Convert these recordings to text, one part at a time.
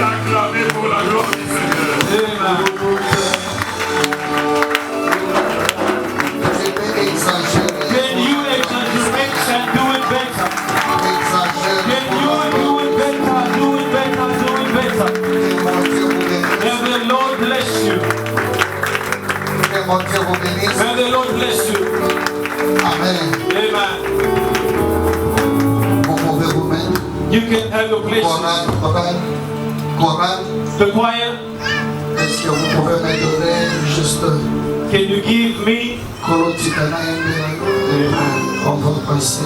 acclamer pour la gloire du Seigneur. Can you exaggerate and do it better? Can you do it better, do it better, do it better? May the Lord bless you. May the Lord bless you. Amen. Amen. Vous pouvez vous mettre. You can have your place. Chorale. The choir. Est-ce que vous pouvez me donner juste Can you give me? On va passer.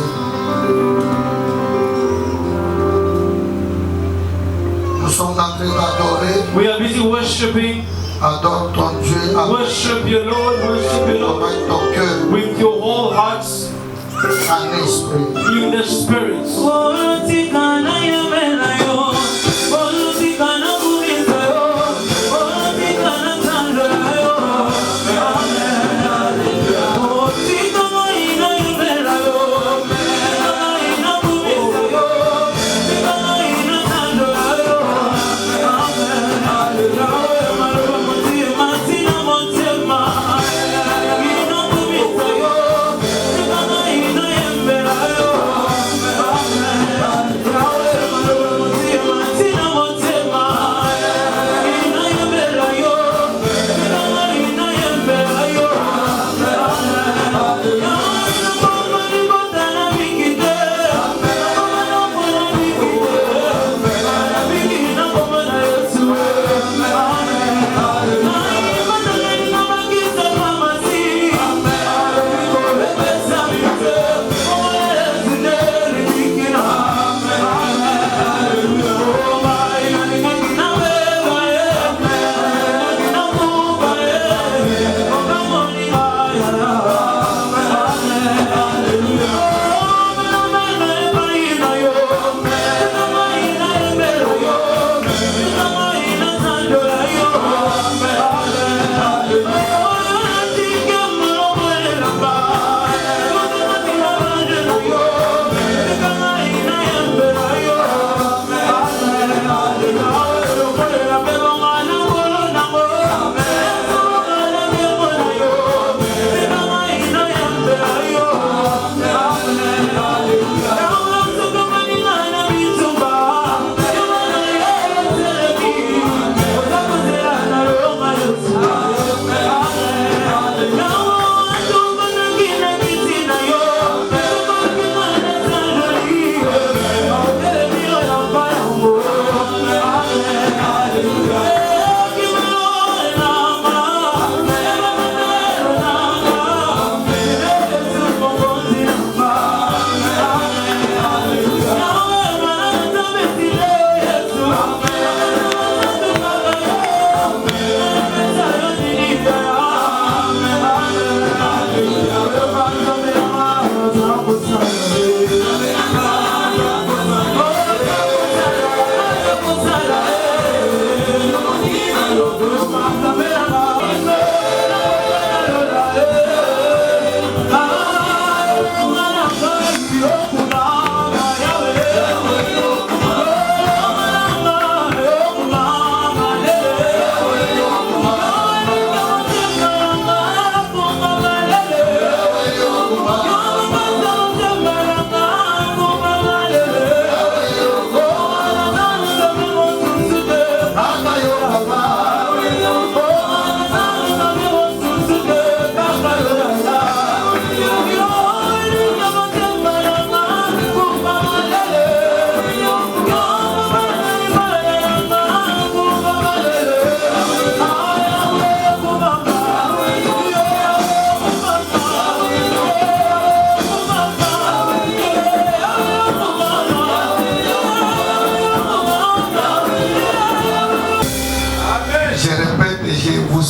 Nous sommes en train d'adorer. We are busy worshiping. Adore ton Dieu. Worship your Lord. Worship your Lord. Avec ton cœur. With your whole hearts. En esprit. In the spirits.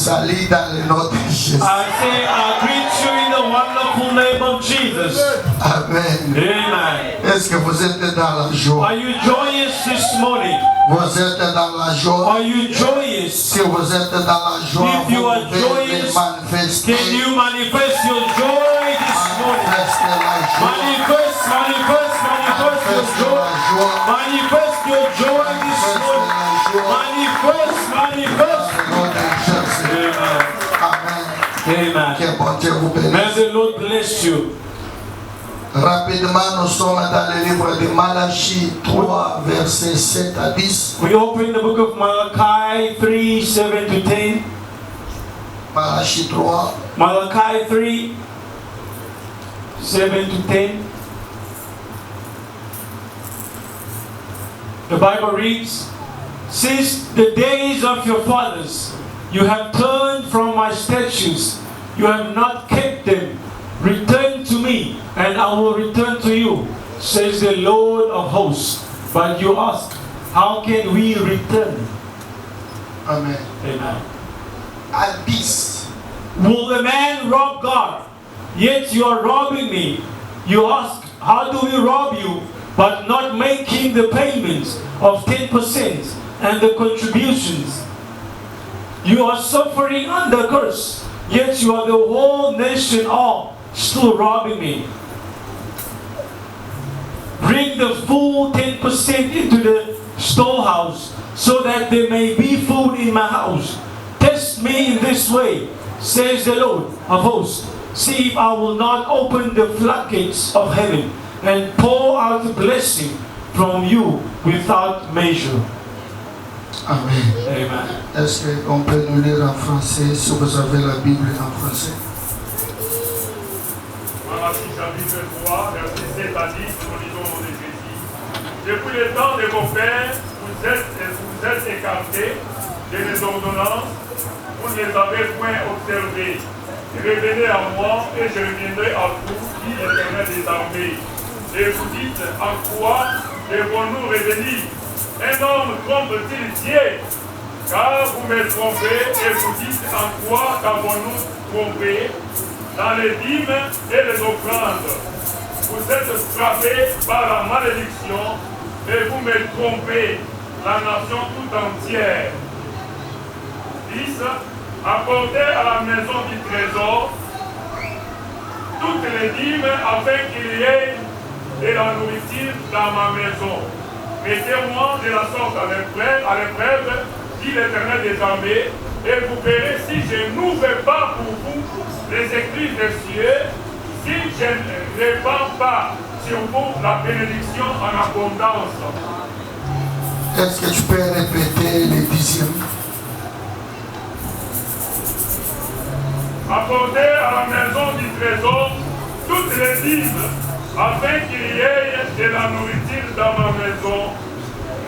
salut dans le nom de Jésus. I greet you in the wonderful name of Jesus. Amen. Amen. Est-ce que vous êtes dans la joie? Are you joyous this morning? Vous êtes dans la joie. Are you joyous? Si vous êtes dans la joie, If you are vous pouvez joyous, manifester. can you manifest your joy this morning? Manifest your joy. Manifest your joy this morning. joie. Manifeste, manifeste. Dans le nom de Jésus. Amen. Amen. Que bon Dieu vous May bénisse. the Lord bless you. Rapidement, nous sommes dans le livre de Malachie 3, versets 7 à 10. We open the book of Malachi 3, 7 to 10. Malachie 3, Malachi 3, 7 to 10. The Bible reads, "Since the days of your fathers, you have turned from my statutes, you have not kept them. Return to me, and I will return to you, says the Lord of hosts. But you ask, how can we return?" Amen. Amen. À 10. Will a man rob God? Yet you are robbing me. You ask, how do we rob you, but not making the payments of 10% and the contributions? You are suffering under curse, yet you are the whole nation all still robbing me. Bring the full 10% into the storehouse, so that there may be food in my house. Test me in this way, says the Lord of hosts. See if I will not open the floodgates of heaven and pour out a blessing from you without measure. Amen. Amen. Est-ce qu'on peut nous lire en français si vous avez la Bible en français? Malachie chapitre 3, verset 7 à 10, nous lisons au nom de Jésus. Depuis le temps de vos pères, vous êtes écartés de mes ordonnances, vous ne les avez point observées. Revenez à moi et je reviendrai à vous, dit l'Éternel des armées. Et vous dites, en quoi devons-nous revenir? Un homme trompe-t-il Dieu? Car vous me trompez et vous dites, en quoi avons-nous trompé? Dans les dîmes et les offrandes. Vous êtes frappés par la malédiction et vous me trompez, la nation tout entière. 10. Apportez à la maison du trésor toutes les dîmes afin qu'il y ait de la nourriture dans ma maison. Mettez-moi de la sorte à l'épreuve, dit l'Éternel des armées, et vous verrez si je n'ouvre pas pour vous les écrits des cieux, si je ne répands pas sur vous la bénédiction en abondance. Est-ce que tu peux répéter les dixièmes? Apportez à la maison du trésor toutes les dîmes, afin qu'il y ait de la nourriture dans ma maison.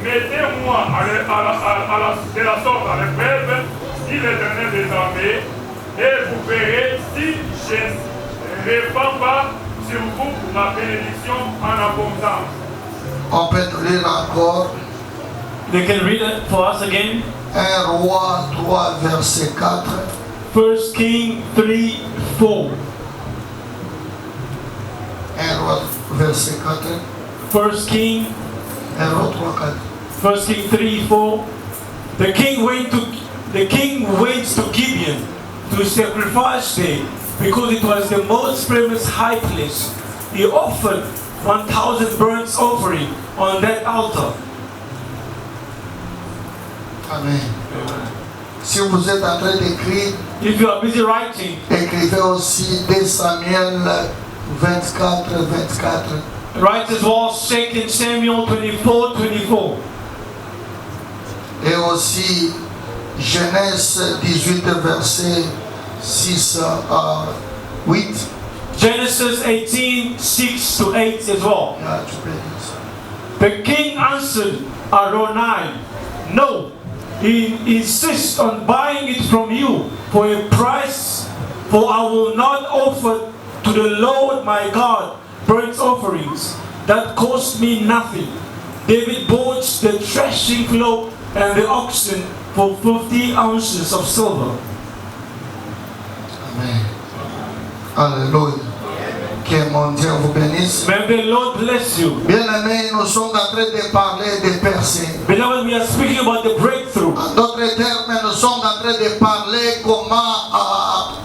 Mettez-moi de la sorte à l'épreuve, dit l'Éternel des armées, et vous verrez si je ne répands pas sur vous la bénédiction en abondance. On peut nous lire encore. They can read it for us again. 1 Roi 3, verset 4. 1 King 3, 4. 1 Roi, verset 4. 1 King 1 Roi 3, 4. 1 King 3, 4. The king went to Gibeon to sacrifice there, because it was the most famous high place. He offered 1,000 burnt offering on that altar. Amen. Si vous êtes en train d'écrire, If you are busy writing, écrivez aussi 2 Samuel 24, 24. write as well 2 Samuel 24, 24. Et aussi Genèse 18, verset 6 à 8. Genesis 18, 6 to 8 as well. Yeah, tu peux dire ça. The king answered Adonai, "No, he insists on buying it from you for a price, for I will not offer to the Lord my God burnt offerings that cost me nothing." David bought the threshing floor and the oxen for 50 ounces of silver. Amen. Alléluia. Que mon Dieu vous bénisse. May the Lord bless you. Bien-aimés, nous sommes en train de parler de percées. Beloved, we are speaking about the breakthrough. En d'autres termes, nous sommes en train de parler comment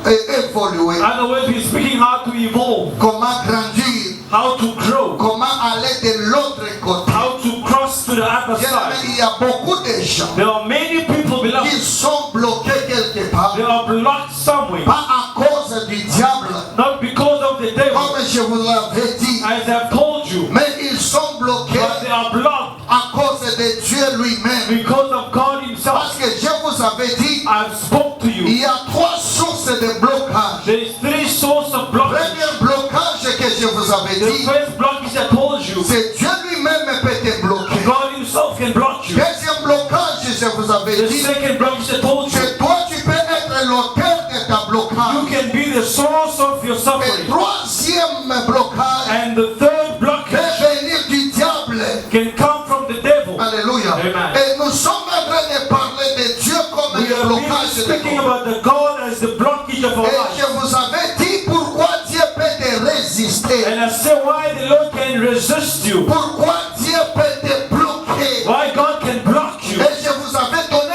évoluer, In other words, we are speaking how to evolve, comment grandir, how to grow, comment aller de l'autre côté. how to cross to the other Bien-aimés, side. il y a beaucoup de gens There are many people, qui beloved, sont bloqués quelque part, they are blocked somewhere. pas à cause du diable, Not because of the devil, comme je vous l'avais dit, as I've told you, mais ils sont bloqués but they are blocked à cause de Dieu lui-même. because of God Parce Himself. que je vous avais dit, I've spoke to il you. y a 3 sources de blocage. There is 3 sources of blockage. Premier blocage que je vous avais The dit, first blockage I told you, c'est Dieu lui-même peut te bloquer. God Himself can block you. Deuxième blocage, je vous avais The dit, second blockage I told you, que toi tu peux être l'auteur de ta you blocage. can be the source of your Et suffering. troisième blocage And the third peut blockage venir du diable. can come from the devil. Alléluia. Amen. Et nous sommes en train de parler de Dieu comme We le are really blocage de speaking nous. about the God as the blockage of our Et life. je vous avais dit pourquoi Dieu peut te résister. And I say why the Lord can resist you. Pourquoi Dieu peut te bloquer. Why God can block you. Et je vous avais donné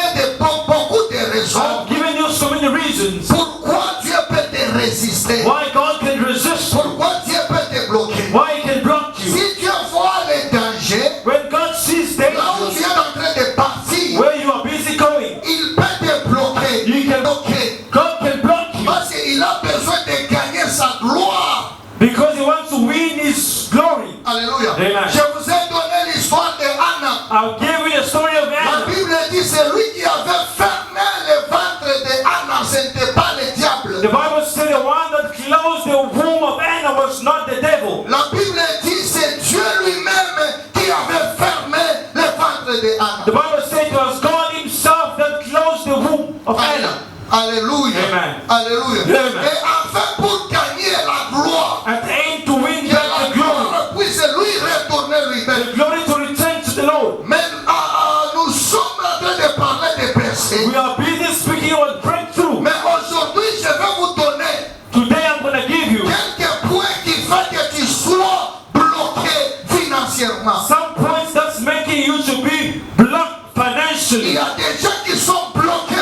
beaucoup de raisons. I've given you so many reasons Pourquoi Dieu peut te résister. why God can resist you. Pourquoi Dieu peut te bloquer. Why He can block you. Si Dieu voit les dangers, When God sees là où tu danger, es en train de partir, where you are busy going, il peut te bloquer. You can- Bloquer. God can block you Parce qu'il a besoin de gagner sa gloire. because He wants to win His glory. Alléluia. Amen. Je vous ai donné l'histoire de Anna. I'll give you the story of La Anna. Bible dit c'est lui qui avait fermé le ventre de Anna, ce n'était pas le diable. The Bible said the one that closed the womb of Anna was not the devil. La Bible dit c'est Dieu lui-même qui avait fermé le ventre de Anna. The Bible said it was God Himself that closed the womb of Anna. Alléluia. Amen. Alléluia. Amen. Et enfin pour gagner la gloire, At the end to win que back la the glory. gloire puisse lui retourner lui-même. The glory to return to the Lord. Mais nous sommes en train de parler de péché. We are busy speaking about breakthrough. Mais aujourd'hui, je vais vous donner Today I'm going to give you quelques points qui font que tu sois bloqué financièrement. some points that's making you to be blocked Il financially. y a des gens qui sont bloqués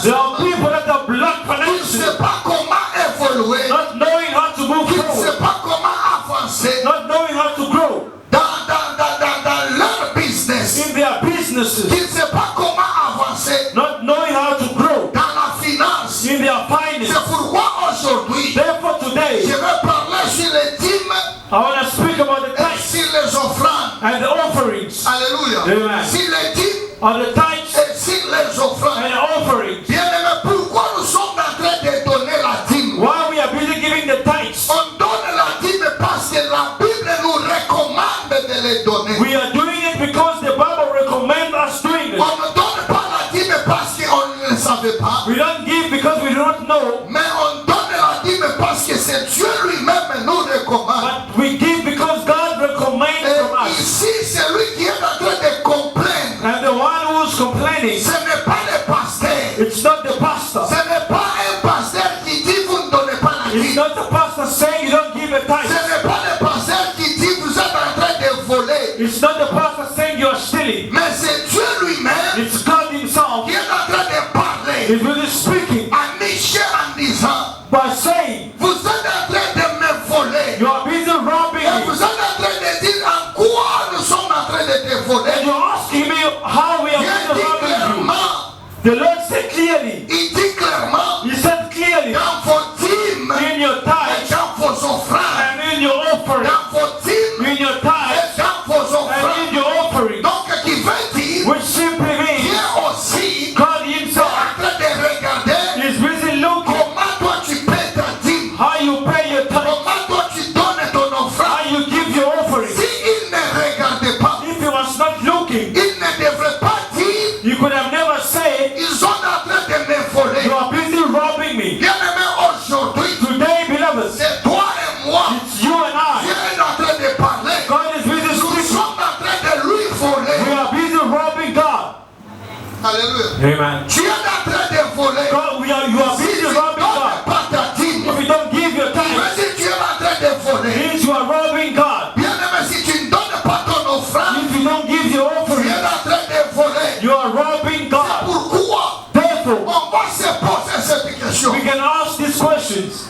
There are financièrement. people that are blocked Qui ne financially, savent pas comment évoluer. not knowing how to move Qui ne forward, savent pas comment avancer not knowing how to grow dans leur business. in their businesses, Qui ne savent pas comment avancer not knowing how to grow dans la finance. in their C'est finance. pourquoi aujourd'hui, Therefore je today, vais parler sur les dîmes I want to speak about the et tithes sur les offrandes. and the offerings, Alléluia. Amen. Sur les dîmes or the tithes et sur les offrandes. and offerings. Bien-aimés, pourquoi nous sommes en train de donner la dîme? Why we are busy giving the tithes? On donne la dîme parce que la Bible nous recommande de les donner. We are doing it because the Bible recommends us doing it. On ne donne pas la dîme parce qu'on ne le savait pas. We don't give because we do not know, Mais on donne la dîme parce que c'est Dieu lui-même nous recommande. but we give because God recommends from Et us. ici, celui qui est en train de complaindre, And the one who's complaining, ce n'est pas le pasteur. it's not the pastor. Ce n'est pas un pasteur qui dit vous ne donnez pas la It's dîme. not the pastor saying you don't give a Ce tithe. n'est pas le pasteur qui dit vous êtes en train de voler. It's not the pastor saying you are stealing. Mais c'est Dieu lui-même It's God Himself. qui est en train de parler He's really speaking à Michel en disant by saying vous êtes en train de me voler. you are busy robbing Et vous me. êtes en train de dire en quoi nous sommes en train de te And voler. you're asking me how we are Dieu busy dit robbing you. clairement, The Lord said clearly, il dit clairement, He said clearly, dans vos dîmes in your et tithes dans vos offrandes, and in your offering, dans vos dîmes in your et tithes dans vos and in offrandes. your offering, Donc, qui veut dire, which simply means Dieu aussi God est Himself en train de regarder is busy looking comment toi tu paies ta dîme, how you pay your tithe, comment toi tu donnes ton offrande. how you give your offering. Si il ne regardait pas, If He was not looking, il ne devrait pas dire, you could have never said, ils sont en train de me voler. you are busy robbing me. Bien-aimé, aujourd'hui, Today, beloved, c'est toi et moi. it's you and Dieu I. est en train de parler. God is busy Nous speaking. sommes en train de lui We voler. are busy robbing God. Alléluia. Amen. Tu es en train de voler. God, you are Si busy tu ne robbing donnes God. pas ta dîme, If you don't give your mais tithe, si tu es en train de voler, it means you are robbing God. bien-aimé, si tu ne donnes pas ton offrande, If you don't give your tu offering, es en train de voler. you are robbing God. Pourquoi? Therefore, On va se poser cette question. we can ask these questions.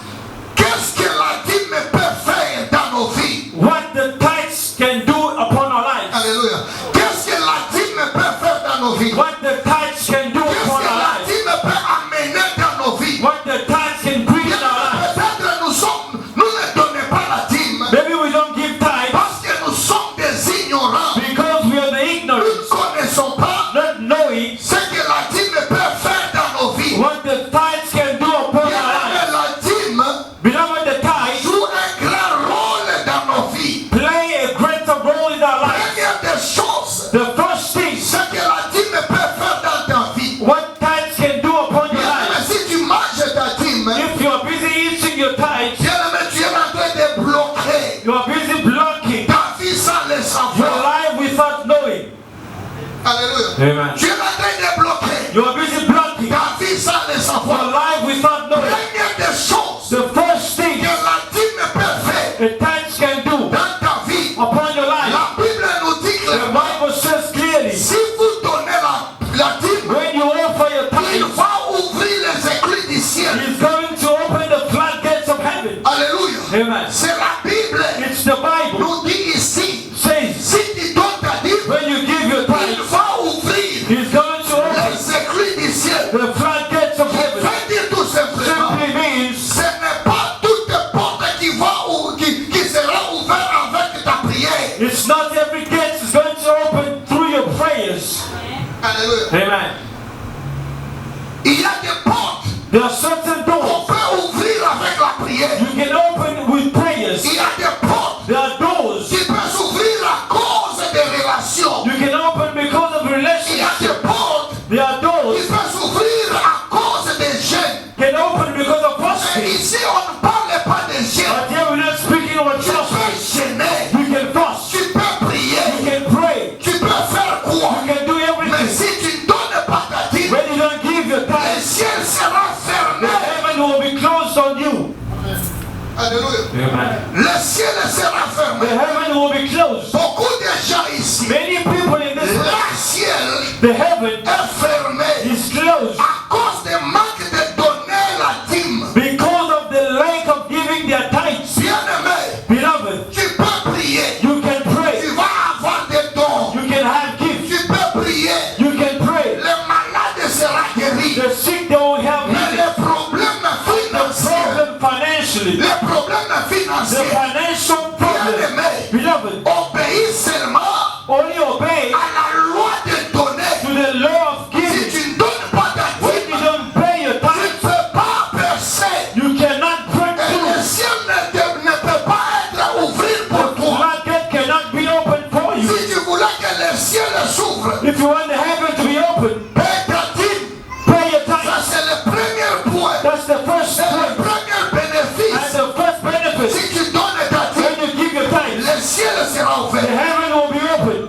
Qu'est-ce que la dîme peut faire dans nos vies? What the tithes can do upon our lives. Alléluia. Qu'est-ce que la dîme peut faire nos vies? What the tithes can do Qu'est-ce upon que our la lives. dîme peut amener dans nos vies? What the tithes can bring in our lives. Peut-être nous ne donnons pas la dîme Maybe we don't give tithes parce que nous sommes des ignorants. because we are the Nous ignorant, ne connaissons pas not knowing ce que la dîme peut faire dans nos vies. what the tithes can do upon our lives. La dîme Beloved, the tithes joue un grand rôle dans nos vies. play a greater role in our lives. Première des choses, The first thing, ce que la dîme peut faire dans ta vie. what tithes can do upon your Bien-aimé, life. si tu manges ta dîme, If you are busy eating your tithes, bien-aimé, tu es en train de bloquer you are busy blocking ta vie sans le your savoir. life without knowing. Alléluia. Amen. Tu es en train de bloquer You are busy blocking ta vie sans le your savoir. life without knowing. Première des choses The first thing que la dîme peut faire the tithes can do dans ta vie, upon your life, la Bible nous dit the clairement, Bible says clearly, si vous donnez la dîme, when you offer your il tithes, va ouvrir les écluses du ciel. He's going to open the floodgates of heaven. Alléluia. Amen. C'est la Bible It's the Bible nous dit ici, says si tu donnes ta dîme, when you give your il tithes, va ouvrir He's going to open les écluses du ciel. the floodgates of heaven. Veut dire tout simplement, Simply means ce n'est pas toute porte qui sera ouverte avec ta prière. it's not every gate is going to open through your prayers. Alléluia. Amen. Il y a des portes There are certain qu'on doors peut ouvrir avec la prière. you can open with prayers. Il y a des portes There are doors qui peuvent s'ouvrir à cause des relations. you can open because of Il y a relationships. des portes There are qui doors peuvent s'ouvrir à cause des jeunes. can open because of Mais fasting. ici, on ne parle pas des jeunes. But here we're not speaking about Tu fasting. peux gêner, You can fast. tu peux prier, You can pray. tu peux faire quoi. You can do Mais everything. si tu ne donnes pas ta dîme, When you don't give your le tithes, ciel sera the fermé. heaven will be closed on you. Alléluia. Amen. Le ciel sera The fermé. heaven will be closed. Beaucoup de gens ici, Many people in this le place, ciel the heaven est fermé is closed à cause du manque de donner la dîme. because of the lack of giving their tithes. Bien-aimé, Beloved, tu peux prier, you can pray. tu vas avoir des dons, You can have gifts. tu peux prier, You can pray. le malade sera guéri. The sick, they will have Mais healing. les problèmes The financiers, problem financially, les problèmes the financiers, financial problem, bien-aimé, beloved, obéis seulement only obey à la loi de donner. to the law of Si giving. tu ne donnes pas ta When you dîme, don't pay your tu ne tithes, peux pas percer. you cannot break Et le through. ciel ne peut pas être ouvert pour The toi. floodgate cannot be opened for you. Si tu voulais que le ciel s'ouvre, If you want the heaven to be open, paie ta dîme. pay your Ça, tithes. c'est le premier point. That's the first C'est le point. premier And bénéfice. the first benefit, Si tu donnes ta when dîme, you give your tithes, le ciel sera the ouvert. heaven will be open.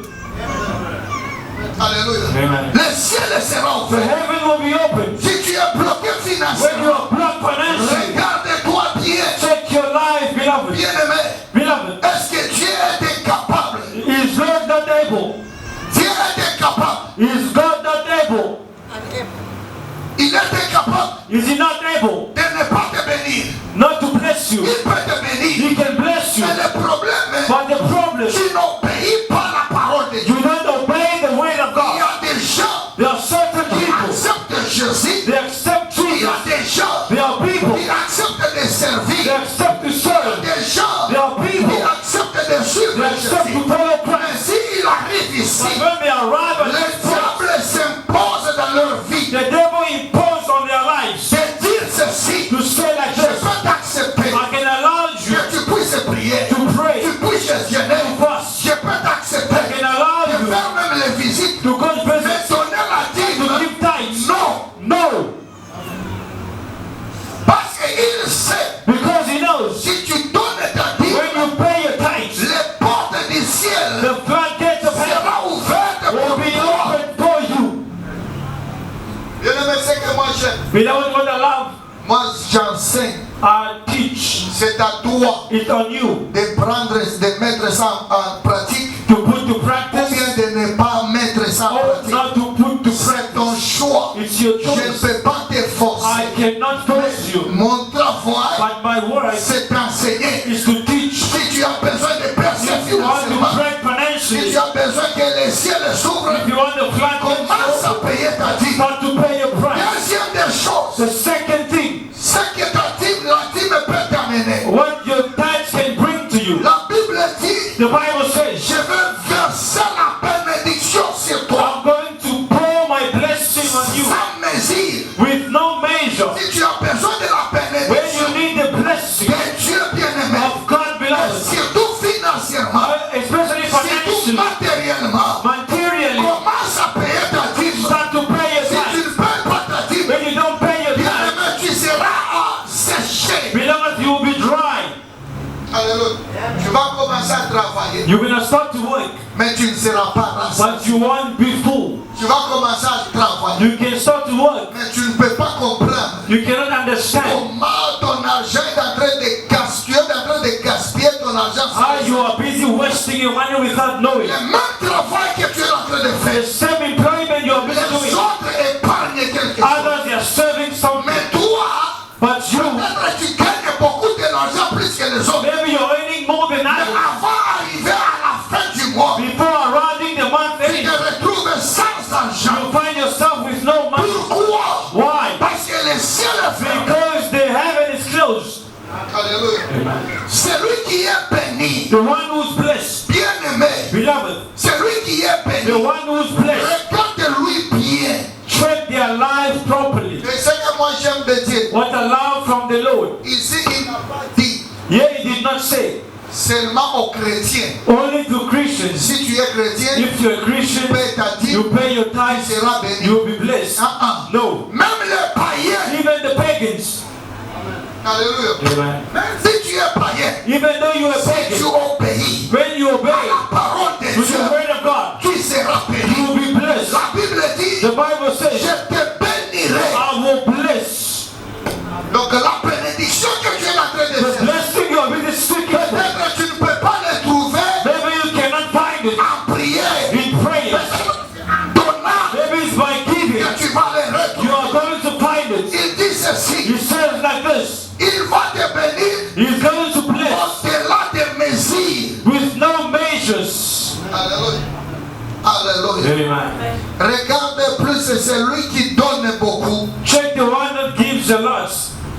Alléluia. Amen. Le ciel sera The ouvert. heaven will be open. Si tu es bloqué When you financièrement, are blocked financially, regarde-toi bien. check your life, beloved. Bien-aimé, Beloved, est-ce que Dieu est incapable? is God not able? Dieu est incapable. Is God not able? Il est incapable Is He not able de ne pas te bénir. not to bless you? Il peut te bénir. He can bless you. Mais le problème est But the problem, tu n'obéis pas la parole de Dieu. you don't obey the word of Il y God. a des gens There are certain qui people, acceptent Jésus. they accept Il y Jesus. a des gens There are people, qui acceptent de they servir. accept to serve. Des gens There are qui people, acceptent de suivre they accept Jésus. to follow Mais Christ. s'il arrive But ici, when they arrive at le this point, diable s'impose dans leur vie. the devil imposed on their lives C'est dire ceci, to say like je this, peux t'accepter I can allow you que tu puisses prier, to pray, tu puisses jeûner, to fast, je peux I t'accepter can allow de you faire même les visites, to go to mais business, donner la to dîme, give tithes. non, No, parce qu'il sait, because he knows si tu donnes ta dîme, when you pay your tithes, les portes du ciel the floodgates of heaven seront ouvertes will pour be toi. open for you. Bien-aimé, c'est que moi j'aime. Beloved, what I love, Moi j'enseigne, I teach. c'est à toi It's on you de prendre, de mettre ça en pratique, to put to ou practice bien de ne pas mettre ça en or pratique. not to put to C'est practice. ton choix. It's your Je ne choice. peux pas te I forcer. cannot force you, Mon travail, but my work c'est d'enseigner. is to teach. Si tu as besoin de percer If you want to financièrement, pray si financially, tu as besoin veux que les ciels s'ouvrent, if you want the floodgates commence to à open, payer ta dîme. start to pay your price. Deuxième des choses, The second thing, ce que la dîme peut t'amener. what your tithes can bring to you. La Bible dit, The Bible says, je veux verser la bénédiction sur toi, I'm going to pour my blessing on you sans mesure. with no measure. Si tu as besoin de la When bénédiction you need the blessing de Dieu bien-aimé, of God, beloved, surtout financièrement, especially surtout financially, matériellement, materially, commence à payer ta dîme. start to pay your Si tu tithes. ne payes pas ta dîme, When you don't pay your tithes, bien-aimé, tu seras séché. beloved, you will be dry. Alléluia. Tu vas commencer à travailler, You're going to start to work, mais tu ne seras pas rassasié. but you won't be full. Tu vas commencer à travailler, You can start to work. mais tu ne peux pas comprendre You cannot understand comment ton argent est en train de gaspiller ton argent. how you are busy wasting your money without knowing. Le même travail que tu es en train de The faire, same employment you are busy les doing. autres épargnent quelque chose. Others, they are serving something. Mais toi, But you, peut-être tu gagnes beaucoup d'argent plus que les autres. maybe you're earning more than Mais others. avant d'arriver à la fin du mois, Before rounding the month tu end, te retrouves sans argent. you find yourself with no money. Pourquoi? Why? Parce que le ciel est fermé. Because the heaven is closed. Alléluia. Celui qui est béni, The one who's blessed, bien-aimé, beloved, celui qui est the béni, one who's blessed, regarde-lui bien. tread their lives properly. C'est ce que moi j'aime de dire. What a love from the Lord. Ici, il n'a pas dit Yeah, he did not say seulement aux chrétiens. only to Christians. Si tu es chrétien, If you're a Christian, tu payes ta dîme, you pay your tu tithes, seras béni. you will be blessed. No. Même les païens, Even the pagans, alléluia. amen. Même si tu es païen, Even though you are si tu pagan, obéis when you à obey la parole de to the Dieu, word of God, tu seras you béni. will be blessed. La Bible dit, The Bible je says, te bénirai. I will bless. Donc la bénédiction que tu es en train de The faire, blessing you are really seeking for, peut-être tu ne peux pas le trouver maybe you cannot find it en prière. in prayer. En donnant, Maybe it's by giving. que tu vas le You retrouver. are going to find it. Il dit ceci, He says like this. il va te bénir He's going to bless au-delà des mesures. with no measures. Alléluia. Alléluia. Amen. Regarde plus, c'est celui qui donne beaucoup. Check the one that gives a lot.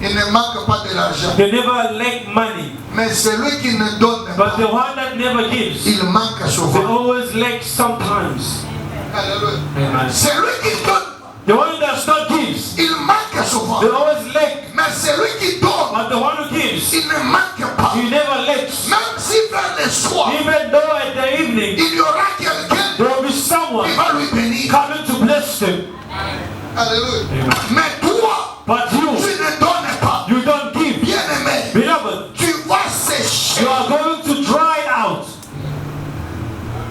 Il ne manque pas de l'argent. They never lack money. Mais celui qui ne donne But pas, the one that never gives, il manque they souvent. always lack sometimes. Alléluia. Amen. Celui qui donne, The one that not gives, il manque souvent. they always lack. Mais celui qui donne, But the one who gives, il ne manque pas. he never lacks. Même si vers le soir, Even though at the evening, il y aura quelqu'un there will be someone qui va lui bénir. coming to bless them. Alléluia. Mais toi, But tu you, ne donnes pas. you don't give. Bien-aimé, Beloved, tu vas sécher. you are going to dry out.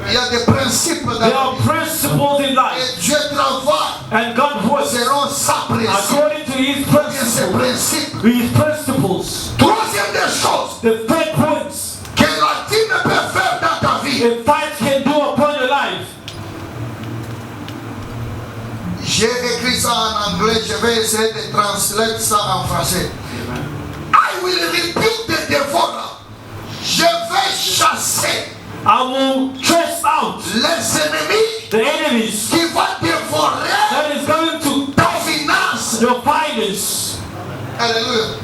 Il y a des principes dans la There are vie. principles in life. Et Dieu travaille And God works selon sa principe. according to His Et ses principles. principes. His principles. Troisième des choses The third point que la dîme peut faire dans ta vie. a tithe can do upon your life. J'ai écrit ça en anglais, je vais essayer de translater ça en français. I will rebuke the devourer. Je vais chasser I will chase out les ennemis the enemies qui vont dévorer that is going to ta finance. your finance. Alléluia.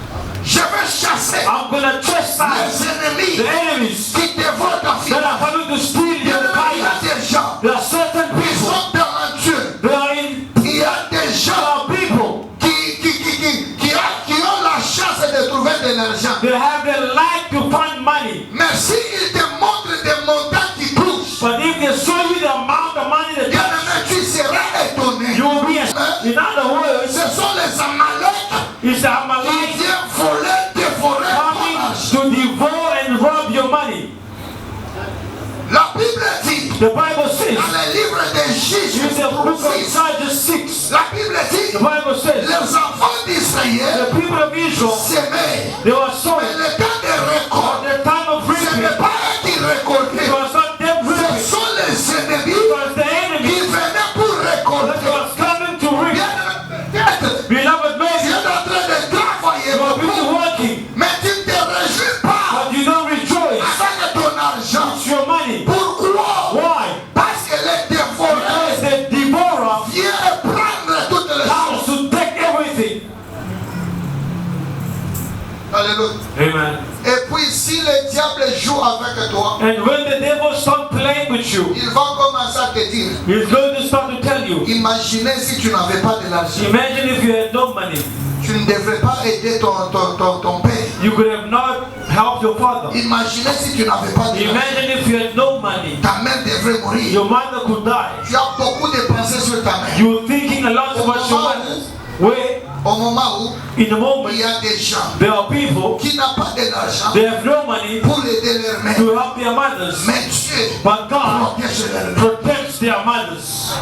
Je vais chasser I'm going to chase les out ennemis the enemies qui dévorent ta that are finance. coming to steal Il y your a finance. des gens There are certain qui people, sont talentueux. there are in, Il y a des there gens are people, qui ont la chance de trouver de l'argent. they have the like to find money. Mais s'ils te montrent des montants qui touchent, But if they show you the amount of money that bien-aimé, tu seras étonné. you will be, in other words, Ce sont les Amaleks it's the qui Amalek viennent voler, dévorer ton coming argent. to devour and rob your money. La Bible dit, The Bible says, dans le livre des Juges, in the book of 6, Judges 6, la Bible dit, the Bible says, les enfants d'Israël the people of Israel, s'aimaient. they were Mais sowing. le temps de At récolte, the time of ce reaping, n'est pas eux qui it récoltaient. was not them Ce reaping, sont les ennemis it was the qui enemy venaient pour that récolter. was coming to reap. Peut-être, Beloved, tu maybe es en train de travailler you are busy beaucoup, working, mais tu ne te réjouis pas but you don't rejoice avec ton argent. with your money. Pourquoi? Why? Parce And when the devil starts playing with you, il va commencer à te dire, he's going to start to tell you, imaginez si tu n'avais pas de l'argent. imagine if you had no money. Tu ne devrais pas aider ton père. You could have not helped your father. Imaginez si tu n'avais pas de l'argent. Imagine if you had no money. Ta mère devrait mourir. Your mother could die. Tu as beaucoup de pensées sur ta mère. You're thinking a lot about your mother. Where, Au moment où in the moment, il y a des gens there are people, qui n'ont pas de l'argent they have no money pour aider leur mère. to help their mothers. Mais Dieu But God protège leur mère. protects their mothers.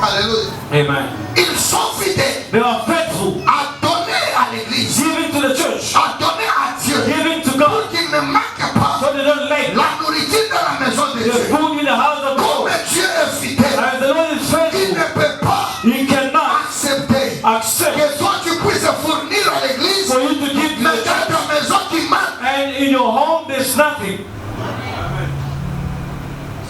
Alléluia. Amen. Ils sont fidèles They are faithful, à donner à l'église, giving to the church, à donner à Dieu, giving to pour God, qu'il ne manque pas so they don't lack la nourriture dans la maison de the Dieu. food in the house of Comme God. Dieu est fidèle, As the Lord is il faithful, ne peut pas He cannot accepter accept que toi tu puisses fournir à l'église, for you to give to mais the dans church, ta maison qui manque. and in your home there's nothing.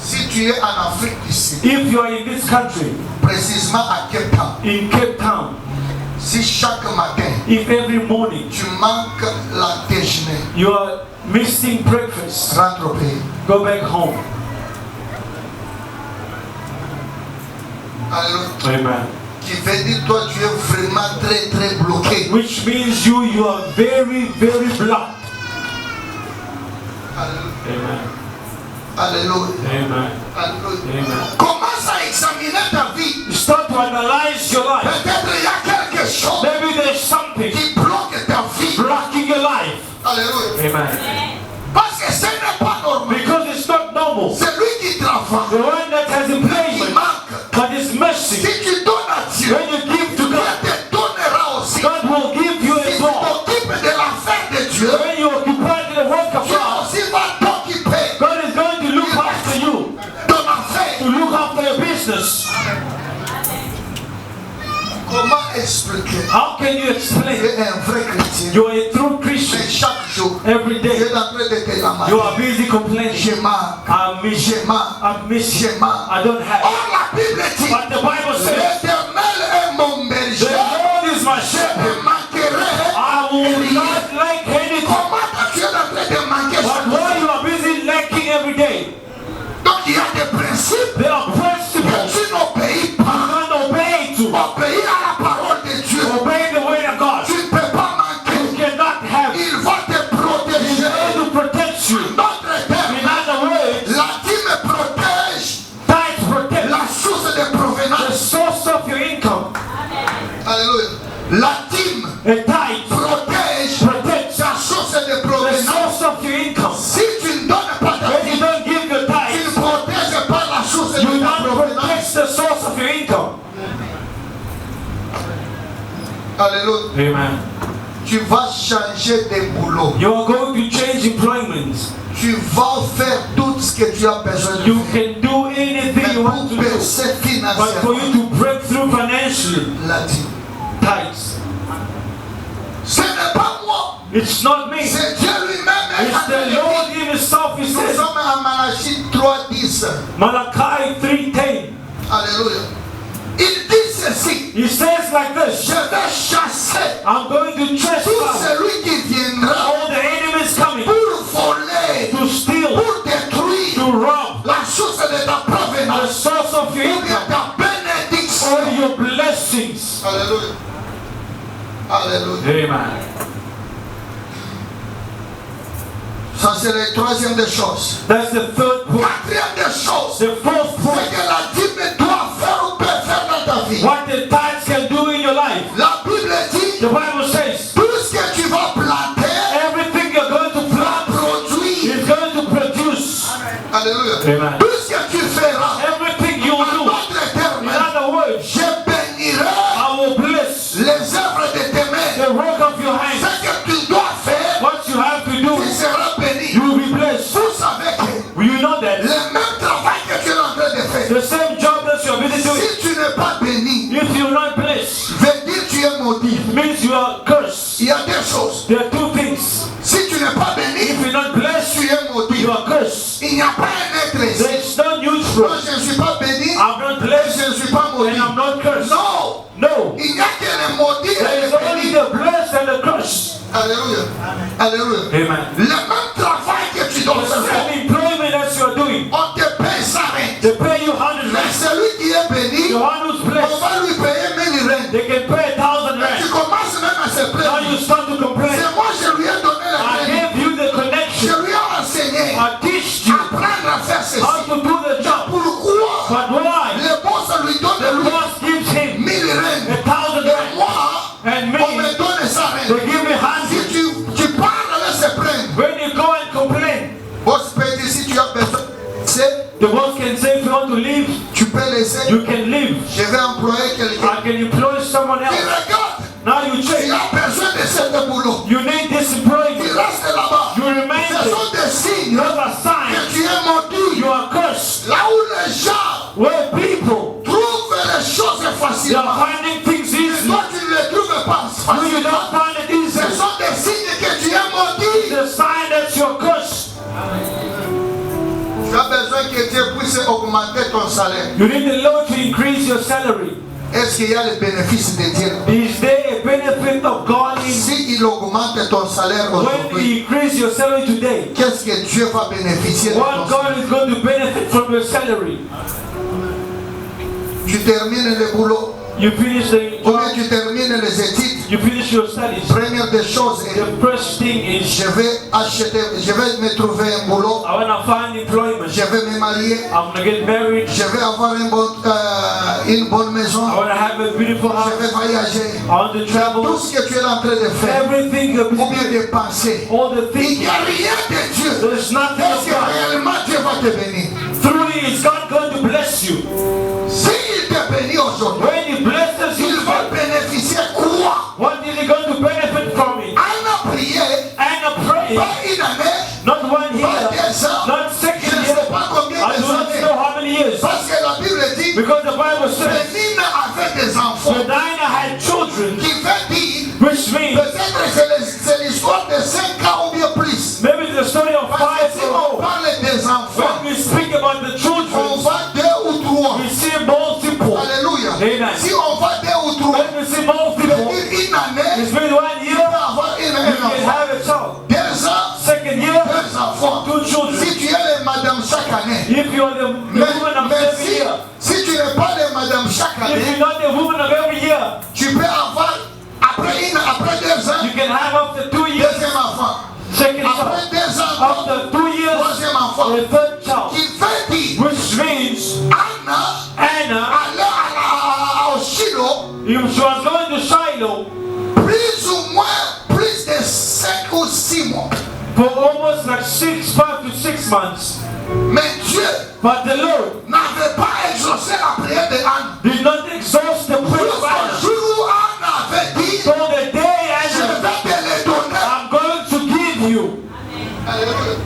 Si tu es en Afrique du Sud, If you are in this country, précisément à Cape Town, in Cape Town, si chaque matin if every morning tu manques la déjeuner, you are missing breakfast, rentre au pays. go back home. Alléluia. Amen. Qui veut dire toi tu es vraiment très très bloqué. Which means you are very, very blocked. Alléluia. Amen. Alléluia. Amen. Alléluia. Amen. Commence à examiner ta vie. Start to analyze your life. Peut-être il y a quelque chose Maybe there's something qui bloque ta vie. blocking your life. Alléluia. Amen. Parce que ce n'est pas normal. Because it's not normal. C'est lui qui travaille. The one that has Qui employment, manque. but is missing. Si tu donnes à Dieu, When you give to Dieu God, te donnera aussi. God will give you Si a tu more. t'occupes de l'affaire de Dieu, When you occupy the work of Dieu God, aussi va t'occuper God is going to look after you, de l'affaire. to look after your business. Comment expliquer? How can you Tu explain? es un vrai chrétien. You are a true Mais Christian. chaque jour, Every tu day, es en train de te lamenter. you are busy complaining. Je manque. I miss Je manque. I miss Je manque. I don't have. Or la Bible dit, But the Bible says, l'Éternel est mon the berger. Lord is my Je shepherd. ne manquerai. I will not lack anything. Comment tu es en train de manquer But chaque while jour? you are busy lacking every day, Donc il y a des principes there are que principles tu n'obéis you pas. can't obey to. Obéis à la parole de Dieu. Obey the word of God. Tu ne peux pas You manquer. cannot have. Il va te He's protéger. going to protect you. D'autres In termes, other words, la dîme protège tithes protect la source de the provenance. source of your income. Alléluia. La dîme A tithe protège protects la source de the provenance. source of your income. Si tu ne donnes pas ta When you dîme, don't give your tu tithe, ne protèges pas la source de you ta don't provenance. protect the source of your income. Alléluia. Amen. Tu vas changer de boulot. You are going to change employment. Tu vas faire tout ce que tu as besoin de You faire. can do anything Mais you want pour to do. percer But for you financièrement, to break through financially, la dîme. tithes. Ce n'est pas moi. It's not me. C'est Dieu lui-même. It's the Lord himself. He Nous says, sommes en Malachie 3:10. Malachi 3:10. Alléluia. Il dit ceci. He says like this, Je vais chasser I'm going to tout trespass celui qui viendra all the enemies coming pour voler, to steal, pour détruire to rob la source de ta the provenance source of your ou bien income, ta bénédiction. all your blessings. Alléluia. Alléluia. Amen. Ça, c'est la troisième des choses. That's the third point. Quatrième des choses, The fourth c'est point, que la dîme doit faire ou peut faire dans ta vie. what the tithes can do in your life. La Bible dit, The Bible says, tout ce que tu vas planter everything you're going to va plant produire. is going to produce. Alléluia. Amen. Tout ce que tu feras, Everything you will en do. d'autres termes, In other words, je bénirai I will bless les œuvres de tes mains. the work of your hands. Ce que tu dois faire, What you have to tu do, seras béni. you will be blessed. Vous savez que You know that le même travail que tu es en train de faire, the same job that you are busy doing, si tu n'es pas béni, if you're not blessed, veut dire tu es maudit. it means you are cursed. Il y a deux choses. There are two things. Si tu n'es pas If béni, you're not blessed, tu es maudit. you are cursed. Il n'y a pas un être ici. There is no Moi, neutral. je ne suis pas béni, I'm not je blessed ne suis pas maudit. and I'm not cursed. Non, No. il n'y a que les maudits et There les is only bénis. the blessed and the cursed. Alléluia. Alléluia. Amen. Le même travail que tu dois The faire, same employment They pay you 100 Mais rand. celui qui est béni, The one who's on blessed, va lui payer 1000 rand. they can pay 1,000 Tu rand. commences même à se Now plaindre. you start to complain. C'est moi, je lui ai donné la I clé. gave you the Je connection. lui ai enseigné. I teach you Apprendre à faire ceci. how to do the job. Pourquoi But why? le boss lui The donne boss gives him 1000 rand 1,000 et rand. moi, And on me me, donne 100 rand. they give me 100. Si tu parles, laisse se plaindre. When you go and complain, Boss peut dire si tu as besoin, the boss can say if you want to leave, tu peux laisser. you can leave. Je vais employer quelqu'un. I can employ someone Tu else. regardes, Now you tu check. as besoin de ce boulot. You need this Tu employment. restes là-bas. You remain Ce there. sont des signes Those are que signs. tu es maudit. You are cursed. Là où les gens Where people, trouvent les choses they are facilement. finding things easy. Toi, tu ne les trouves pas When you facilement. don't find it easy, Ce sont des signes que tu es maudit. the sign that you're cursed. Tu as besoin que Dieu puisse augmenter ton salaire. You need the Lord to increase your salary. Est-ce qu'il y a le bénéfice de Dieu? Is there a benefit of God in Si il augmente ton salaire when aujourd'hui, you increase your salary today? qu'est-ce que Dieu va bénéficier de ton What salaire? God is going to benefit from your salary? Tu termines le boulot, You finish the ou bien job, tu termines les études. you finish your studies. Première des choses est, The first thing is je vais me trouver un boulot, I want to find employment. je vais me marier, I'm going to get married. je vais avoir une bonne maison, I want to have a beautiful je house. vais voyager. I want to Tout travel. ce que tu es en train de faire, Everything you're ou bien busy de penser, doing, all the il things, n'y a rien de Dieu. there's nothing Est-ce of que God. réellement Dieu va te bénir? Truly, is God going to bless you? S'il te bénit aujourd'hui, When He blesses il you, va bénéficier quoi? what is He going to benefit from it? En prière, And a prayer, pas une année, not 1 pas year, 2 ans, not je second ne year. sais pas combien I do not d'années. know how many years. Parce que la Bible dit, Because the Bible says, Pénine avait des enfants, Medina had children, qui veut dire, which means peut-être c'est l'histoire de 5 ans ou bien plus. maybe the story of Parce 5 que si or on more. parle des enfants, When we speak about the on children, va 2 ou 3. we see multiple. Alléluia. Amen. Si on va 2 ou 3, When we see multiple, une année, it's been 1 il year, peut avoir you un can enfant. have a child. 2 ans, Second year, 2 enfants. 2 children. Si tu es le madame chaque année, If you are the woman of mais every year, si tu n'es pas le madame chaque if année, you're not the woman of every year, tu peux avoir après 2 ans, you can have after 2 years, deuxième enfant. second Après child. 2 ans, After 2 years, troisième enfant. a third child. Qui veut dire, Which means Anna Anna, allait au Shiloh, if she was going to Shiloh plus ou moins plus de 5 ou 6 mois. for almost like 5 to 6 months. Mais Dieu But the Lord n'avait pas exaucé la prière de Anne. did not exhaust the prayer of Jusqu'au Anna. jour où Anne avait dit, So the day je Anna, vais te les donner. I'm going to give you. Alléluia.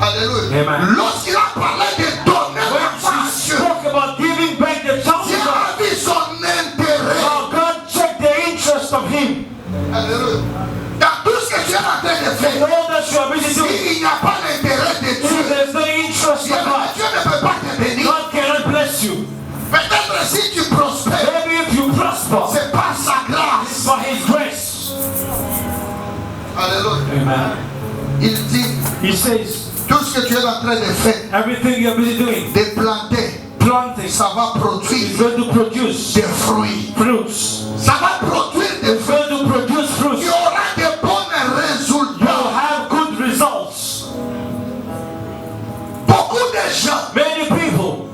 Alléluia. Amen. Lorsqu'il a parlé de donner When l'enfant à she Dieu, spoke about giving back the child Dieu to God, a vu son intérêt. how God checked the interest of him. Alléluia. Dans tout ce que tu es en train de In faire, all that you are busy doing, s'il n'y a pas l'intérêt de if Dieu, there's no interest Dieu of God, ne peut pas te bénir. God cannot bless you. Peut-être si tu prospères, Maybe if you prosper, c'est par sa it's grâce. by His grace. Alléluia. Amen. Il dit, He says, tout ce que tu es en train de faire, everything you're busy doing, de planter, planting, ça va is produire going to produce des fruits. fruits. Ça va produire des It's fruits. going to produce Tu fruits. auras de bons You résultats. have good results. Beaucoup de gens Many people,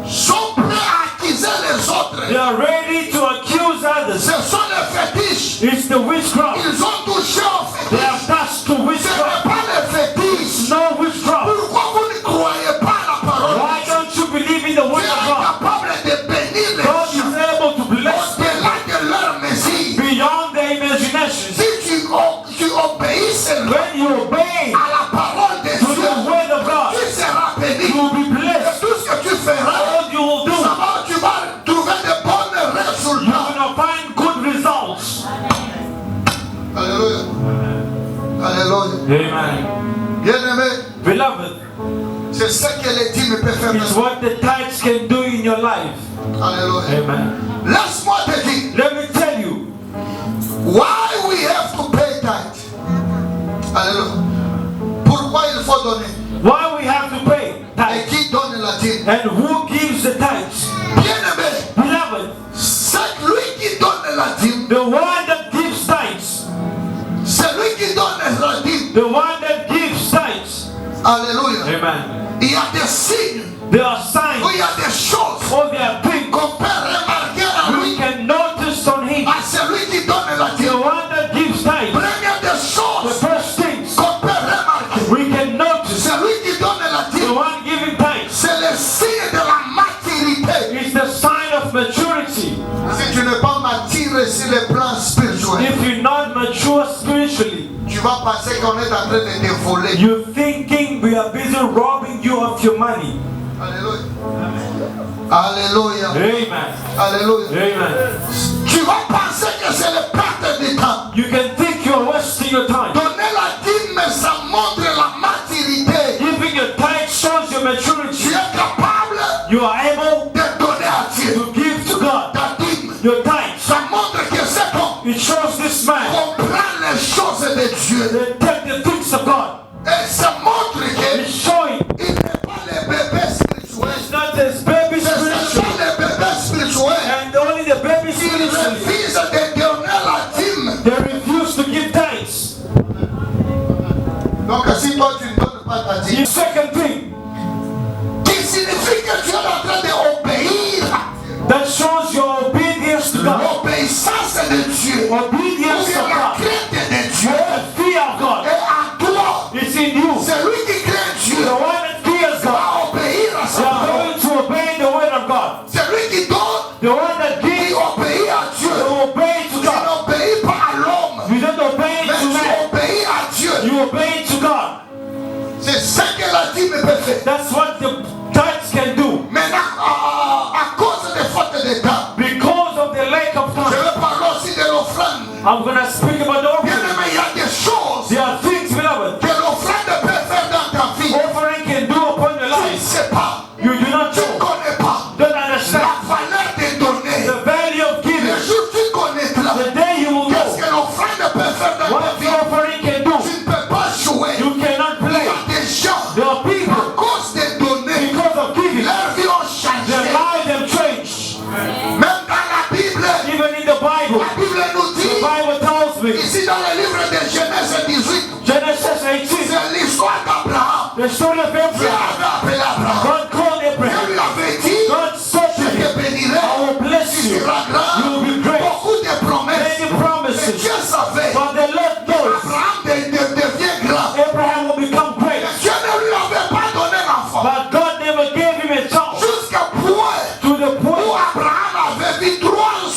sont prêts à accuser les autres. they are ready to accuse others. Ce sont les fétiches. It's the witchcraft. Ils ont touché au They fétiche. have touched to Ce n'est witchcraft. pas les fétiches. No witchcraft. Pourquoi vous ne croyez pas à la parole? Why don't you believe in the word Dieu of est God? capable de bénir les God gens is able to bless them au-delà de leur mesure. beyond their imaginations. Si tu obéis seulement When you obey à la parole de to Dieu, the word of God, tu seras béni. you will be Et blessed. tout ce que tu feras, All you will do, tu vas trouver de bons you're résultats. going to find good results. Alléluia. Alléluia. Amen. Bien-aimé, Beloved, c'est ce que les dîmes peuvent faire. it's what the tithes can do in your life. Alléluia. Amen. Laisse-moi te dire, Let me tell you why we have to pay tithe. Alléluia. Pourquoi il faut donner? why we have to pay Et tithes. qui qui donne la dîme. And who gives the tithes? Bien-aimé, Beloved, c'est lui qui donne la dîme. the one that gives tithes, C'est lui qui donne la dîme. the one that gives tithes. Alléluia. Amen. Il y a des signes, There are signs, il y a des choses or there are things qu'on peut remarquer à we lui, can notice on him. à celui qui donne la The dîme. one that gives tithes, Première des the choses first things qu'on peut remarquer, we can notice, celui qui donne la the dîme, one giving tithes c'est le signe de la maturité. is the sign of maturity. Si tu n'es pas mature sur le plan spirituel, If you're not mature spiritually, tu vas penser qu'on est en train de te voler. you're thinking we are busy robbing you of your money. Alléluia. Alléluia. Amen. Alléluia. Amen. Tu vas penser que c'est le perte de temps. You can think you're wasting your time. Donner la dîme, ça montre la maturité. Giving your tithe shows your Tu maturity. es capable You are able de donner à Dieu to give to God ta dîme. your tithe. Ça montre que cet homme It shows this man comprend les choses de Dieu. that take the things of God. Et ça montre qu'il It's showing n'est pas le bébé spirituel. it's not this baby C'est spiritually, pas le bébé spirituel. and only the baby Il spiritually. refuse de donner la dîme. They refuse to give tithes. Donc si toi tu ne donnes pas ta dîme, The second thing qui signifie que tu es en train d'obéir. that shows your obedience to God, L'obéissance de Dieu. Ou obedience to bien la God, crainte de Dieu. the fear of God. Et à toi, It's in you. celui qui craint Dieu The one that fears God, va obéir à sa they are parole. going to obey the word of God. Celui qui donne, The one that il gives, obéit à Dieu. they obey to Tu God. n'obéis pas à l'homme, You don't obey mais to tu man. obéis à Dieu. You obey to God. C'est ce que la dîme peut faire. That's what the tithes can do. Maintenant, à cause des fautes de temps, Because of the lack of je time, vais parler aussi de l'offrande. I'm going to speak about the Bien offering. aimé, il y a des choses There are things, beloved, que l'offrande peut faire dans ta vie. offering can do upon your Tu ne life. sais pas, You do not tu ne know, connais pas don't la understand valeur de donner. the value of Le giving. jour où tu connaîtras The day you will qu'est-ce know que l'offrande peut faire dans ta what the vie, offering can do. tu ne peux pas jouer. You cannot Il y play. a des gens, There are à people, cause de donner, because of giving, leur vie ont their changé. lives have changed. Même dans la Bible, Even in the Bible, la Bible nous the dit, Bible tells me, ici dans le livre de Genèse 18, Genesis 18, c'est l'histoire d'Abraham. the story of Dieu Abraham. avait appelé Abraham. God called Dieu Abraham. lui avait dit, God said to je him, te bénirai, I will bless tu you. seras grand, You will be great. beaucoup de promesses. Many Mais promises. Dieu savait, But the Lord knows Abraham devient grand. Abraham will become great. Dieu ne lui avait pas donné l'enfant. But God never gave him a child. Jusqu'à point To the où point Abraham avait vu 3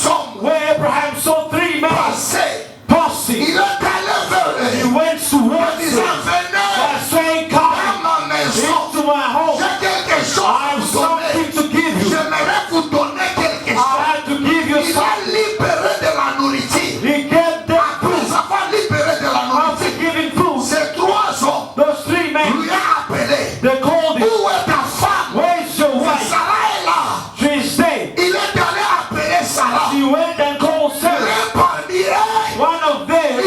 hommes where Abraham saw 3 men passer. passing. Il est allé vers He eux went en towards disant, them venez by saying, dans come ma maison. into my home. J'ai quelque chose I à have vous donner. something to give you. J'aimerais vous donner quelque I chose. had to give you Il something. a libéré de la nourriture. He gave them Après food. avoir libéré de la After nourriture, giving food, ces 3 hommes those 3 men, lui ont appelé. they called him, Où est ta femme? where is your wife? Sarah est là. She is dead. Il est allé appeler Sarah. She went and called Sarah. Et parmi eux, One of them,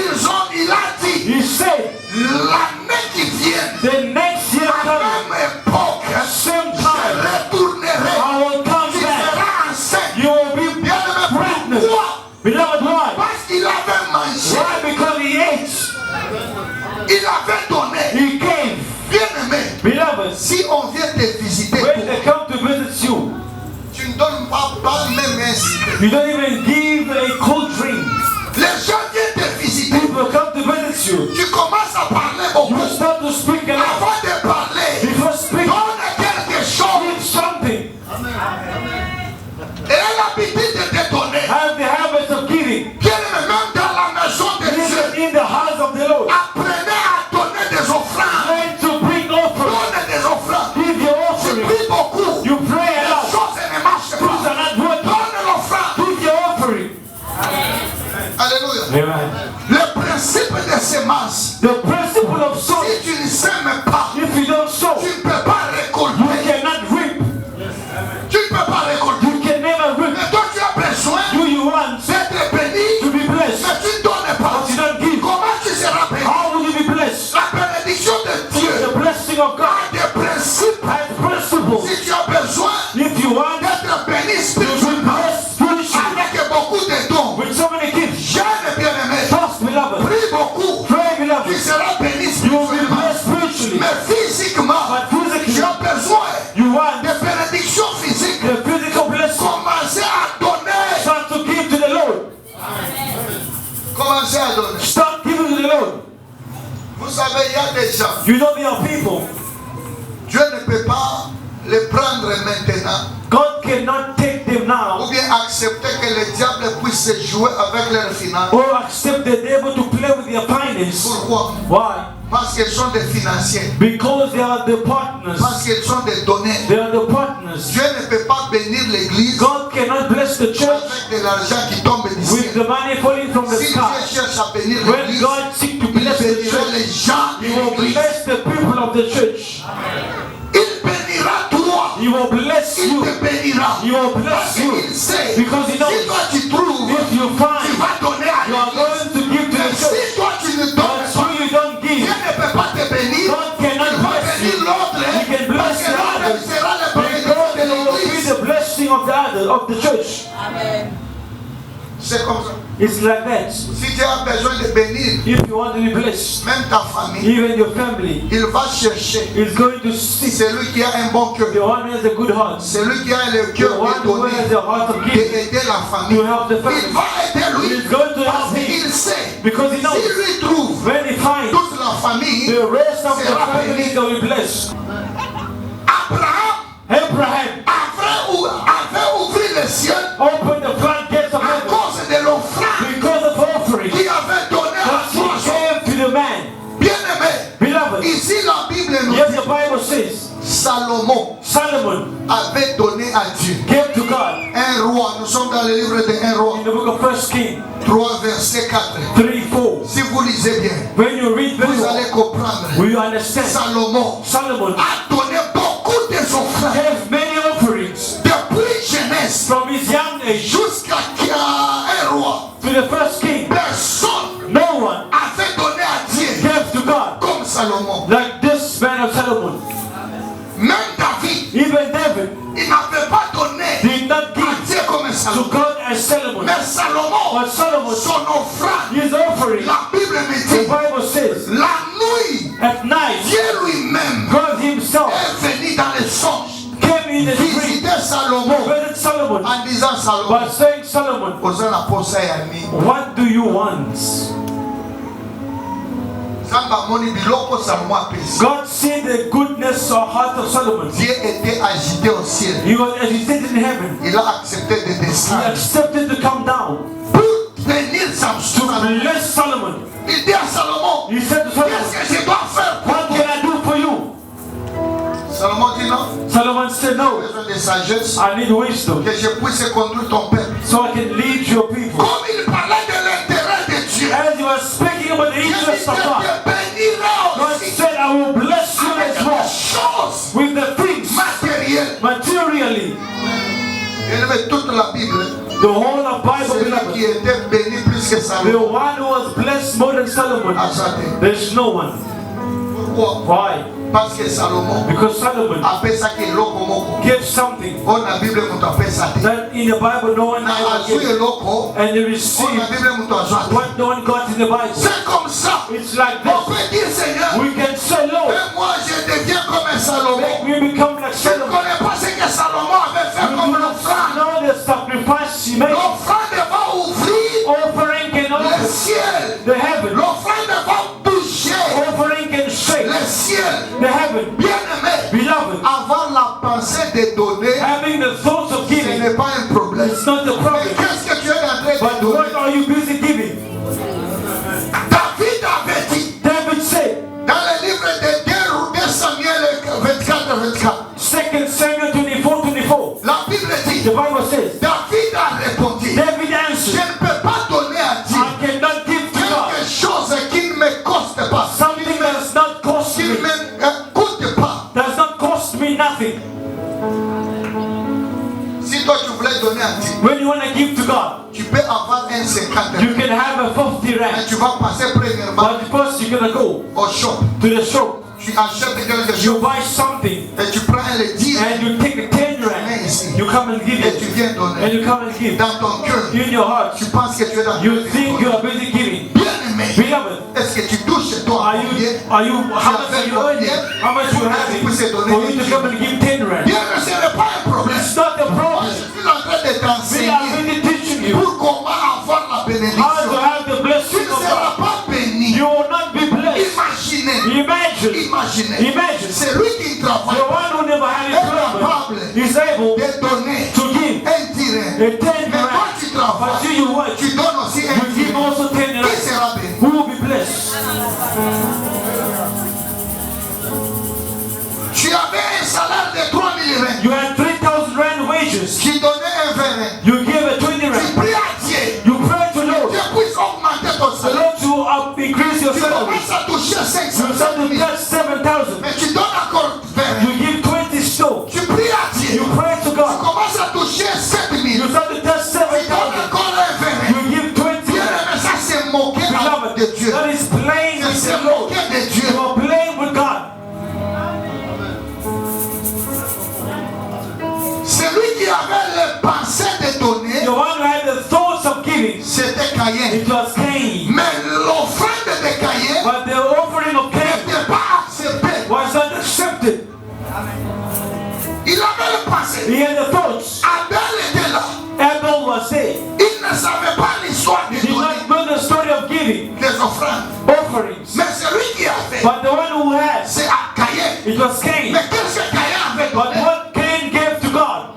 il a dit, he said, l'année qui vient, the next year à coming, même époque, same je time, retournerai. I will come Tu back. seras enceinte. You will be Bien aimé, pregnant. pourquoi? Beloved, why? Parce qu'il avait mangé, Why? Because he ate. il avait donné. He gave. Bien aimé, Beloved, si on vient te visiter, when they come to visit you, tu ne donnes pas même un signe. you don't even give a cold drink. Les gens viennent te visiter. People come to visit you. Tu commences à parler beaucoup. You start to speak a lot. Avant de parler, Before speaking, donne quelque chose. give something. Et l'habitude de te donner. Have the habit of giving. Bien aimé, même dans la maison de Dieu, Even in the house of the Lord. apprenez à donner des offrandes. Learn to bring offering. Donne des offrandes. Give your Tu offering. pries beaucoup. You pray a Les lot. choses ne marchent Things pas. are not working. Donne l'offrande. Give your offering. Alléluia. Amen. Le principe de sémence. The principle of sowing. Si tu ne sèmes pas, If you don't sow, tu ne peux pas you récolter. cannot reap. Tu ne peux pas récolter. You can never reap. Mais toi, tu as besoin You want d'être béni, to be blessed, mais tu ne donnes pas. but you don't give. Comment tu seras béni? How will you be blessed? La bénédiction de Dieu The blessing of God a des principes. has principles. commencez à donner. Start giving to the Lord. Vous savez, il y a des gens, You know there are people. Dieu ne peut pas les prendre maintenant, God cannot take them ou now bien accepter que le diable puisse jouer avec leurs finances. or accept the devil to play with their finance. Pourquoi? Why? Parce qu'ils sont des financiers, Because they are the partners. parce qu'ils sont des donneurs. They are the partners. Dieu ne peut pas bénir l'église God cannot bless the church avec de l'argent qui tombe du with ciel. the money falling from the Si sky. Dieu cherche à bénir When l'église, God seeks to il bless the bénira church, les gens He de will l'église. bless the people of the church. Il bénira toi. He will bless Il you. te bénira. He will Parce bless you. qu'il sait. Because He Si knows toi tu trouves, if you tu find vas donner à you are l'église. going to give to Mais the church, si toi tu ne but donnes so pas, you don't Dieu give, ne peut pas te bénir. God cannot Il va bless bénir you. l'autre. He can Parce bless que the l'autre others. sera le bénédiction Because de it will be l'église. the blessing of the other, of the church. Amen. C'est comme ça. It's like that. Si tu as besoin de bénir, If you want to be blessed, même ta famille, even your family il va chercher is going to seek celui qui a un bon cœur, the one who has a good heart, celui qui a le the cœur one de who donner, has a heart of giving, d'aider la famille. to help the Il family. va aider lui He's going to parce help him qu'il sait. because he Si knows lui trouve when he finds toute la famille, the rest of the sera family bénie. that will be blessed. Abraham Abraham avait ouvert les cieux opened the floodgates of à heaven cause de l'offrande because of offering qu'il avait donné à that son he gave to the man. bien-aimé. Beloved, Ici, la Bible nous yes, dit the Bible says Salomon Solomon avait donné à Dieu. gave to God Un roi, nous sommes dans le livre de 1 roi, in the book of 1 Kings 3 verset 4. 3:4. Si vous lisez bien, When you read very vous allez well, comprendre. we understand Salomon Solomon a donné beaucoup des offrandes gave many offerings depuis jeunesse from his young age jusqu'à un roi. to the first king. Personne No one avait donné à Dieu gave to God comme Salomon. like this man of Solomon. Même David, Even David il n'avait pas donné did not à give Dieu comme to Salomon. God as Solomon. Mais Salomon, But Solomon, son offrande, his offering, la Bible me the dit, Bible says, la nuit, at night, Dieu lui-même God himself est venu dans les songes came in the dream, visiter Salomon visited Solomon, en disant Salomon, by saying, Solomon, osez la posa ya mi. what do you want? Samba moni biloko Salomon apesi. God see the goodness or heart of Solomon. Dieu était agité au ciel. He was agitated in heaven. Il a accepté de He descendre accepted to come down pour bénir to Salomon. bless Solomon. Il dit à Salomon, He said to Solomon, qu'est-ce que je dois faire pour what toi? can I do for you? Salomon dit non, Solomon said, j'ai no, besoin de sagesse I need wisdom que je puisse conduire ton peuple. so I can lead your people. Comme il parlait de l'intérêt de Dieu, As he was speaking about the Dieu dit interest of que God, te bénira God aussi said, I will bless you avec as les well choses with the things matérielles. materially. Élevez toute la Bible. The whole of Bible, Celui beloved, qui était béni plus que the Salomon. one who was blessed more than Solomon, Attendez. there's no one. Pourquoi? Why? Parce que Salomon Because Solomon appelle ça que loko moko. gave something On a Bible mutu appelle ça. that in the Bible no one Na ever azui gave, loko. and you On a received Bible mutu azui. what no one got in the Bible. C'est comme ça. It's like On this. peut dire Seigneur. We can say, Lord, Et moi je deviens comme un Salomon. make me become like Je ne Solomon. connais pas ce que Salomon avait fait You comme do l'offrande. not know the sacrifice he made. L'offrande va ouvrir Offering can le open ciel. the heaven. L'offrande va bouger Offering can shake le ciel. the heaven. Bien-aimé, Beloved, avoir la pensée de donner, having the thoughts of ce giving n'est pas un problème. is not the Mais problem. qu'est-ce que tu es en train de But donner? what are you busy giving? David avait dit David said, dans le livre de 2 Samuel 24. 2 Samuel 24:24. La Bible dit, The Bible says, David a répondu, David je answered, ne peux pas donner à Dieu I cannot give to God quelque chose qui ne me coste pas, something that does not cost qui ne me, me coûte pas. does not cost me nothing. Si toi tu voulais donner à Dieu, When you want to give to God, tu peux avoir un 50, you can have a 50 mais rand. tu vas passer premièrement But first you're going to go au shop. to the shop, Tu achètes quelque you chose buy something, et tu prends les 10 and you take a 10 rand, you come and give et tu it, viens and donner. you come and give. Dans ton cœur, In your heart, tu penses que tu es dans you think you are busy giving. Bien-aimé, Beloved, est-ce que tu touches toi are combien? you, how much are you earning? How much you having for you to come and give 10 rand? Bien, ce n'est pas un problème. It's not a Moi, problem. je suis en train de We are t'enseigner really teaching you pour comment avoir la how to bénédiction. have the blessing Tu ne of sais travaille The one who never had a problem is able de donner to give un terrain. a 10 Mais toi, rand. tu But travailles, you work, tu donnes aussi un you give terrain. also 10 Qui rand. sera béni? Who will be blessed? Tu avais un salaire de 3000 rand. You had 3,000 rand wages. Tu donnais un 20 rand. You give a 20 Tu rand. pries à Dieu. You pray to Lord. Dieu puisse augmenter ton The salaire. Lord to increase your Tu salary. commences à toucher You 500 start to 000. touch 7,000. Mais tu donnes encore 20 rand. You give 20 still. Tu pries à Dieu. You pray to Tu God. commences à toucher 7000. You start to touch Tu donnes 7,000. encore un 20 rand. You give 20 Bien rand. aimé, ça c'est moquer Beloved, de Dieu. that is playing with C'est the Lord. moquer de Dieu. You are playing with God. Celui qui avait les pensées de donner, The one who had the thoughts of giving, c'était Caïn. it was Cain. Mais l'offrande de Caïn But the offering of Cain n'était pas acceptée. was not accepted. Il avait les pensées. He had the thoughts. Abel était là. Abel was there. Il ne savait pas l'histoire He de did donner not know the story of giving les offrandes. offerings. Mais celui qui a fait, But the one who had, c'est à Caïn. it was Cain. Mais qu'est-ce que Caïn avait But donné? what Cain gave to God,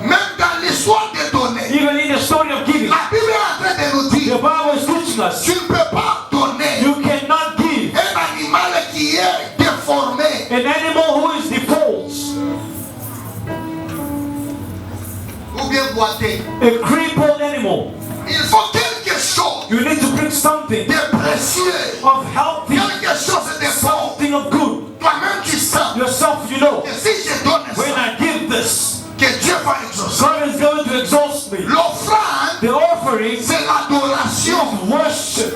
Même dans l'histoire de donner, even in the story of giving, la Bible est en train de nous the dire, Bible is teaching us, tu ne peux pas donner you cannot give un animal qui est déformé. an animal who is default, Ou bien boité. a crippled animal. Il faut quelque chose You need to bring something de précieux, of healthy, quelque chose de bon. something of good. Toi-même tu sens Yourself, you know, que si je donne when ça, I give this, que Dieu va exaucer. God is going to exhaust me. L'offrande, The offering c'est l'adoration. is worship.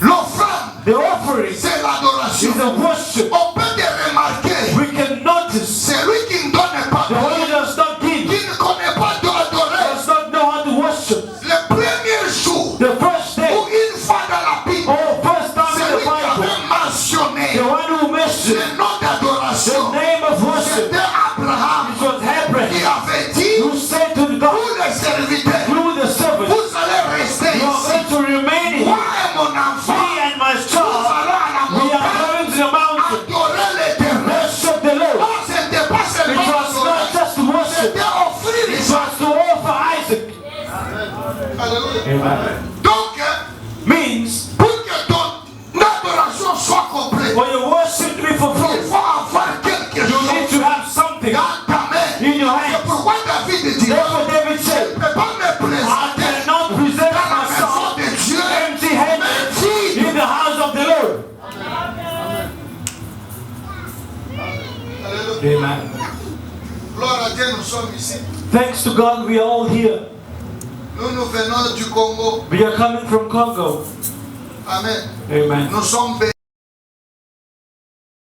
L'offrande, The offering c'est l'adoration. is a worship. On peut te remarquer, We can notice celui qui ne donne pas, the one who does not give, qui ne connaît pas d'adorer, does not know how to worship. le premier jour The first day, ou une fois dans la Bible, or first time in celui the qui Bible, avait mentionné the one who mentioned le nom the d'adoration, name of worship, c'était Abraham it was qui Abraham avait dit, who said to vous God, les serviteurs, through the servant, vous allez rester you are ici. going to remain here. Moi et mon enfant, Me and my nous child, allons à la we are montagne going to the mountain, adorer l'Éternel. worship the Lord. Non, ce n'était pas It seulement was not adorer, just to worship, c'était offrir it les was to offer Isaac. Alléluia. Amen. Donc, Means, pour que ton adoration soit complète, for your worship to be il fulfilled, faut avoir quelque you need chose to have something dans ta main. in your C'est hand. pourquoi David dit, Therefore David je said, ne peux pas me I présenter cannot present dans la maison myself de Dieu empty-handed mais vide. in the house of the Lord. Alléluia. Amen. Gloire à Dieu, nous sommes ici. Thanks to God, we are all here. Nous venons du Congo. We are coming from Congo. Amen. Amen. Nous sommes bénis.